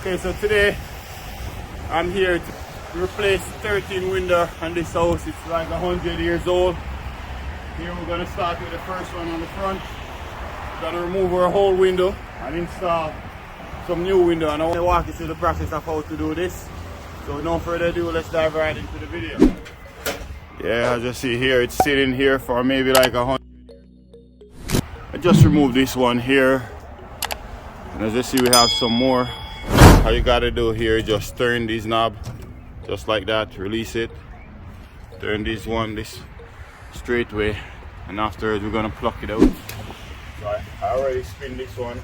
Okay, so today I'm here to replace 13 window on this house. It's like 100 years old. Here we're gonna start with the first one on the front. Gonna remove our whole window and install some new window, and I want to walk you through the process of how to do this. So no further ado, let's dive right into the video. Yeah, as you see here, it's sitting here for maybe like 100 years. I just removed this one here, and as you see, we have some more. All you gotta do here is just turn this knob just like that, release it, turn this straight way, and afterwards we're gonna pluck it out. So I already spin this one,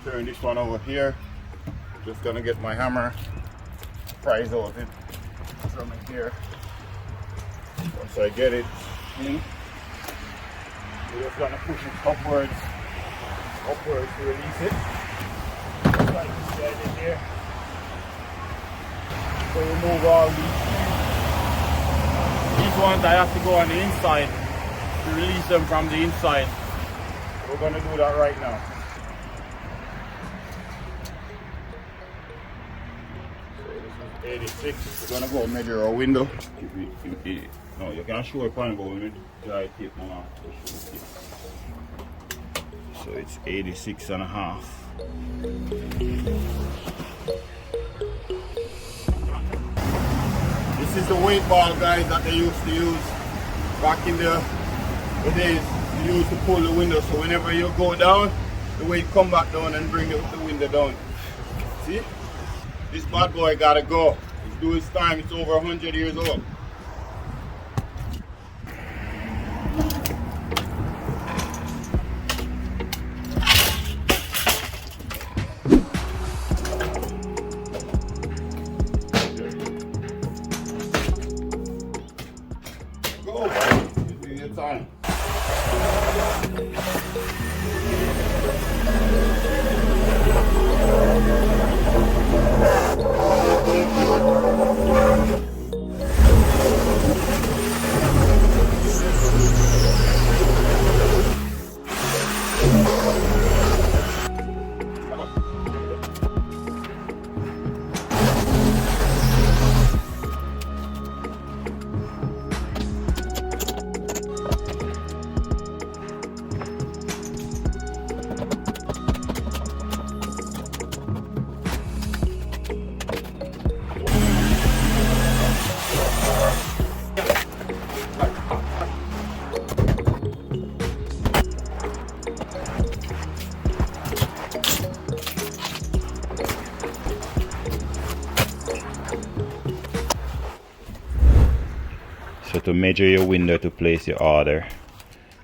turn this one over here. Just gonna get my hammer, prise out it from it here. Once I get it in, we're just gonna push it upwards to release it. Just like this guy did here. So remove all these ones. I have to go on the inside to release them from the inside. We're gonna do that right now. So this is 86. We're gonna go measure our window. No, you can't show a point, but we need to dry tape now. So it's 86 and a half. This is the weight ball, guys, that they used to use back in the days. You used to pull the window, so whenever you go down, the weight come back down and bring the window down. See? This bad boy gotta go. It's due its time. It's over 100 years old. Go, give you your time. So to measure your window to place your order,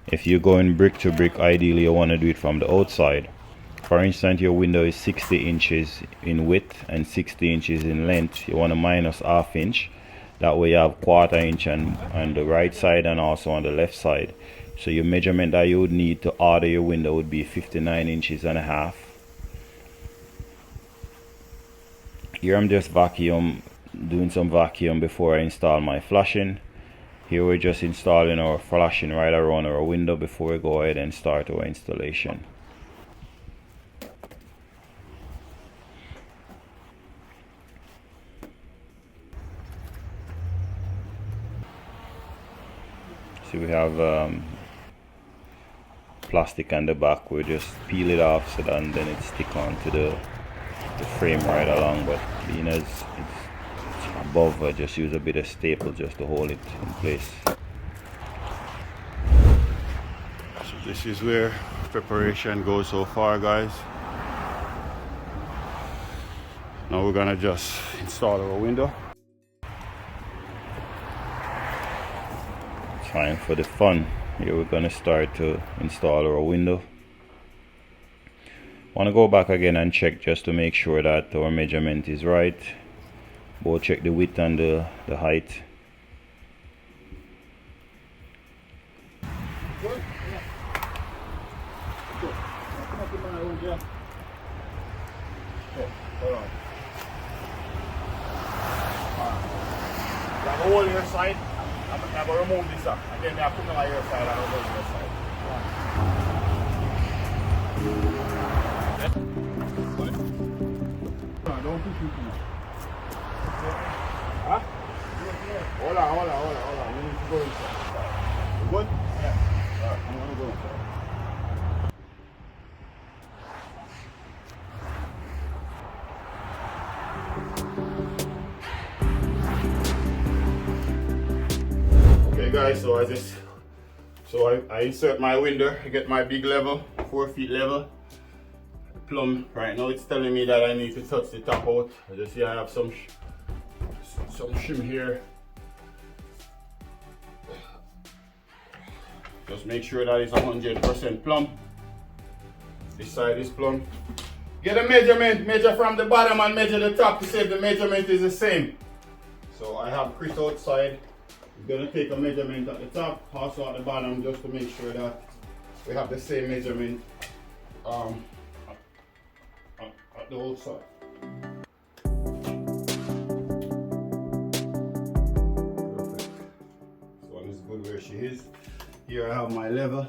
if you're going brick to brick, ideally you want to do it from the outside. For instance, your window is 60 inches in width and 60 inches in length. You want to minus ½ inch. That way you have ½ inch on the right side and also on the left side. So your measurement that you would need to order your window would be 59 inches and a half. Here I'm just doing some vacuum before I install my flashing. Here we're just installing our flashing right around our window before we go ahead and start our installation. So we have plastic on the back. We just peel it off so that then it stick onto the frame right along, but being as it's above, I just use a bit of staple just to hold it in place. So this is where preparation goes so far, guys. Now we're gonna just install our window. Time for the fun. Here we're gonna start to install our window. Want to go back again and check just to make sure that our measurement is right. We'll check the width and the height. I go on your side, I'm going to remove this up, and then I put it on your side, and I'll go on your side. No, don't Huh? Hold on. We need to go inside. You good? Yeah. Alright, I'm gonna go inside. Okay guys, so I insert my window, I get my big level, 4 feet level. Plumb right now, it's telling me that I need to touch the top out. As you see, I have some shim here. Just make sure that it's 100% plumb. This side is plumb. Get a measurement, measure from the bottom and measure the top to see if the measurement is the same. So I have Chris outside. We're gonna take a measurement at the top, also at the bottom, just to make sure that we have the same measurement at the whole side. Perfect. This one is good where she is. Here I have my level.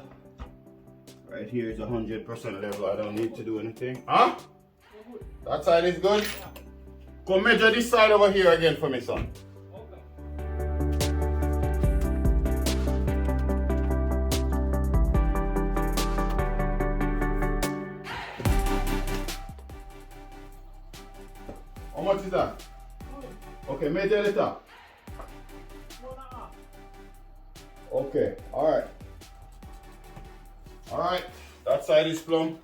Right here is 100% level. I don't need to do anything. Huh? That side is good? Go measure this side over here again for me, son. How much is that? Okay, measure the top. Okay, alright. Alright, that side is plumb.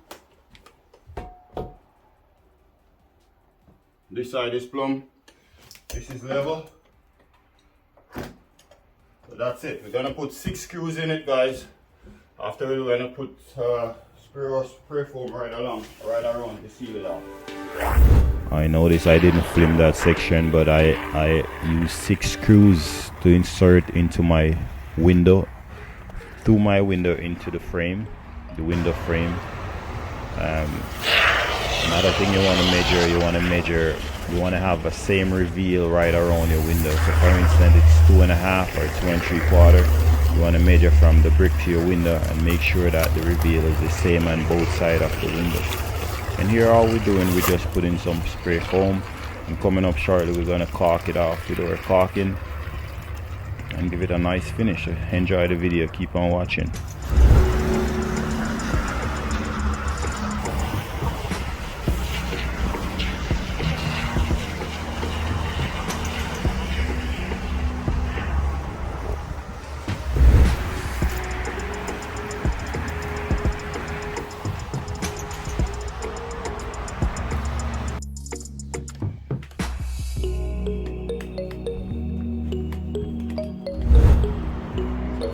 This side is plumb. This is level. So that's it. We're gonna put 6 screws in it, guys. After we're gonna put spray foam right around to seal it off. I noticed I didn't film that section, but I used 6 screws to insert into my window, through my window into the frame, the window frame. Another thing you want to have a same reveal right around your window. So for instance, it's 2.5 or 2 3/4. You want to measure from the brick to your window and make sure that the reveal is the same on both sides of the window. And here all we're doing, we're just putting some spray foam, and coming up shortly we're going to caulk it off with our caulking and give it a nice finish. Enjoy the video, keep on watching.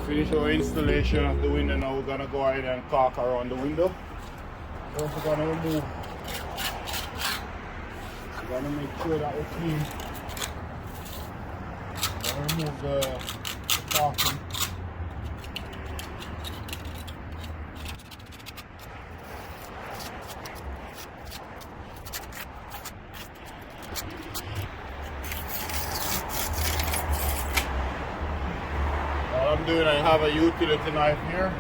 Finish our installation of the window. Now we're gonna go ahead and caulk around the window. First we're gonna remove. We're gonna make sure that we're clean. We're gonna remove the caulking. I'm doing, I have a utility knife here.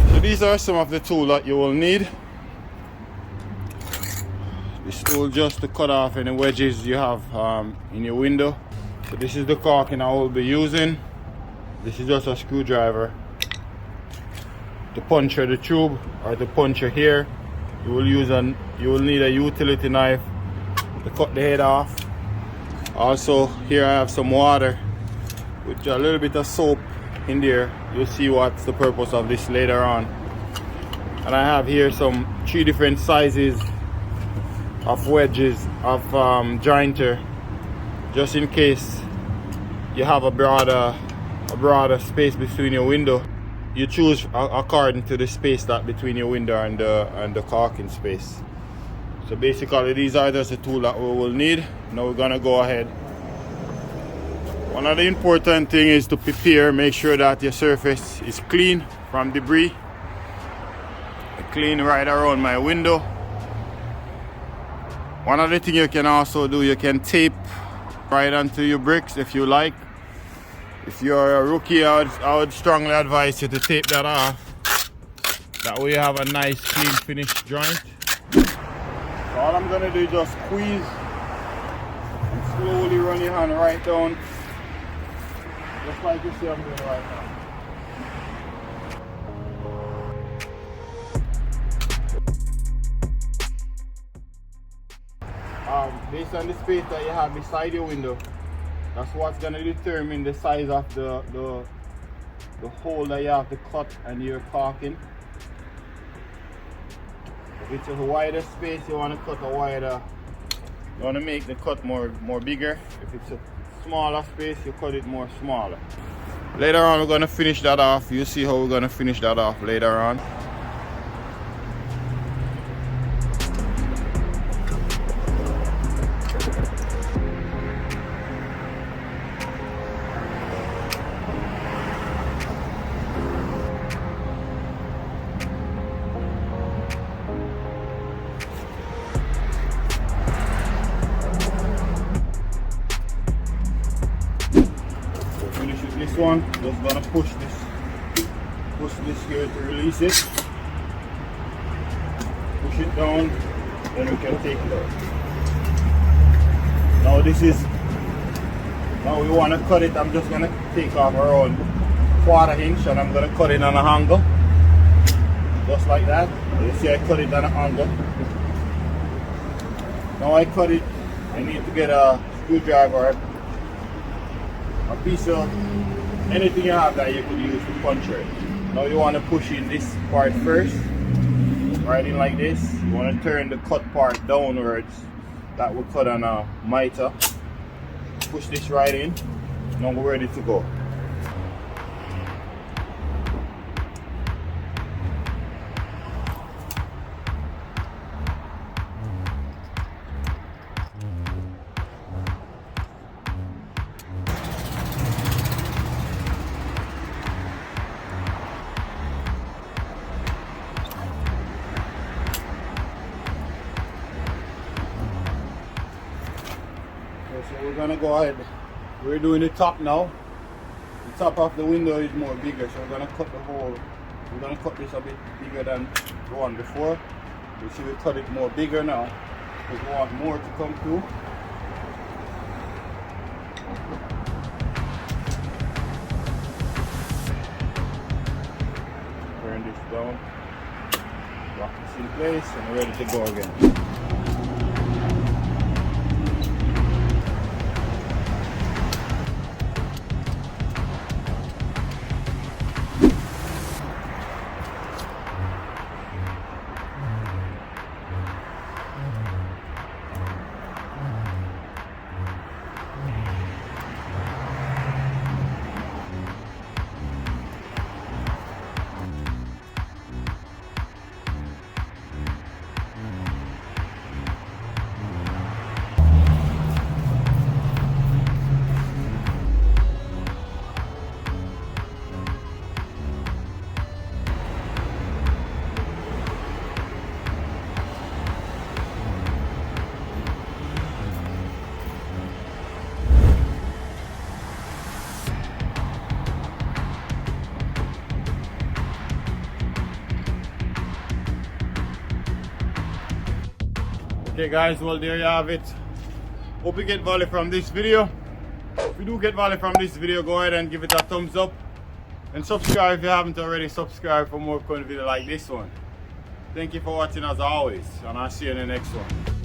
So these are some of the tools that you will need. This tool just to cut off any wedges you have in your window. So this is the caulking I will be using. This is just a screwdriver to puncture the tube or to puncture here. You will need a utility knife to cut the head off. Also, here I have some water with a little bit of soap in there. You'll see what's the purpose of this later on. And I have here 3 different sizes of wedges of jointer, just in case you have a broader space between your window. You choose according to the space that between your window and the caulking space. So basically these are just the tools that we will need. Now we're gonna go ahead. One of the important things is to prepare, make sure that your surface is clean from debris. Clean right around my window. One other thing you can also do, you can tape right onto your bricks if you like. If you're a rookie, I would strongly advise you to tape that off. That way you have a nice clean finished joint. So all I'm gonna do is just squeeze and slowly run your hand right down. Just like you see I'm doing right now. Based on the space that you have beside your window, that's what's going to determine the size of the hole that you have to cut and your caulking. If it's a wider space, you want to cut a wider, you want to make the cut more bigger. If it's a smaller space, you cut it more smaller. Later on we're going to finish that off. You'll see how we're going to finish that off later on. This one, just gonna push this here to release it. Push it down, then we can take it out. Now we want to cut it. I'm just gonna take off around 1/4 inch and I'm gonna cut it on an angle, just like that. You see, I cut it on an angle. Now I cut it. I need to get a screwdriver, a piece of anything you have that you could use to puncture it. Now you want to push in this part first, right in like this. You want to turn the cut part downwards. That will cut on a miter. Push this right in. Now we're ready to go. So we're gonna go ahead. We're doing the top now. The top of the window is more bigger, so we're gonna cut the hole. We're gonna cut this a bit bigger than the one before. You see, we cut it more bigger now because we want more to come through. Turn this down. Lock this in place, and we're ready to go again. Okay guys, well there you have it. Hope you get value from this video. If you do get value from this video, go ahead and give it a thumbs up. And subscribe if you haven't already. Subscribe for more content videos like this one. Thank you for watching as always, and I'll see you in the next one.